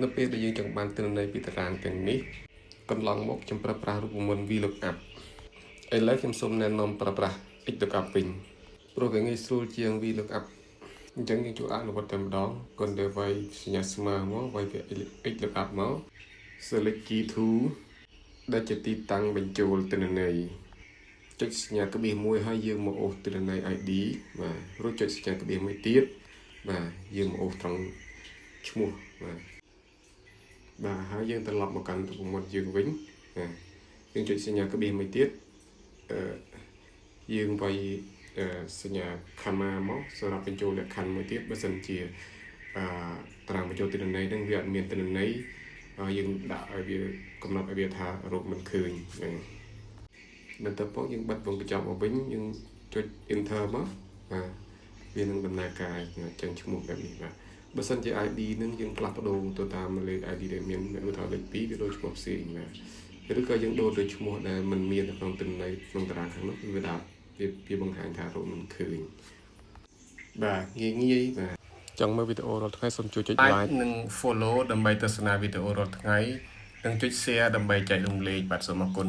នៅពេលដែលយើងចង់បានទិន្នន័យពីតារាងទាំងនេះកន្លងមកខ្ញុំប្រើប្រាស់រូបមន្ត VLOOKUP ឥឡូវខ្ញុំសូមណែនាំប្រើប្រាស់ XLOOKUP វិញព្រោះវាងាយស្រួលជាង VLOOKUP អញ្ចឹងយើងចូលអនុវត្តតែម្ដងគន្តែវាយសញ្ញាស្មើមកវាយវា XLOOKUP មក select key to ដែលជាទីតាំងបញ្ចូលទិន្នន័យចុចសញ្ញាក្បៀសមួយហើយយើងមកអូសទិន្នន័យ ID បាទរួចចុចសញ្ញាក្បៀសមួយទៀតបាទយើងមកអូសត្រង់ឈ្មោះបាទហើយយើងត្រឡប់មកកាន់រូបមន្តយើងវិញយើងចុចសញ្ញាក្បៀសមួយទៀតយើងវាយសញ្ញាខណ្ឌមកសម្រាប់បញ្ចូលលក្ខខណ្ឌមួយទៀតបើសិនជាតារាងបញ្ចូលទិន្នន័យហ្នឹងវាអត់មានទិន្នន័យយើងដាក់ឲ្យវាកំណត់ឲ្យវាថារកមិនឃើញបន្ទាប់មកយើងបិទវងកញ្ចក់មកវិញយើងចុច enter មកបាទវានឹងដំណើរការចឹងឈ្មោះបែបនេះបាទបើសិនជា ID នឹងយើងផ្លាស់ប្ដូរទៅតាមលេខ ID ដែលមានឧទាហរណ៍លេខ2វាដូចឈ្មោះផ្សេងបាទឬក៏យើងដូរទៅឈ្មោះដែលមិនមាននៅក្នុងទិន្នន័យក្នុងតារាងខាងនោះវាដាក់វាបង្ហាញថារកមិនឃើញបាទងាយបាទចង់មើលវីដេអូរាល់ថ្ងៃសូមជួយចុច like និង follow ដើម្បីទស្សនាវីដេអូរាល់ថ្ងៃនិងចុច share ដើម្បីចែករំលែកបាទសូមអរគុណ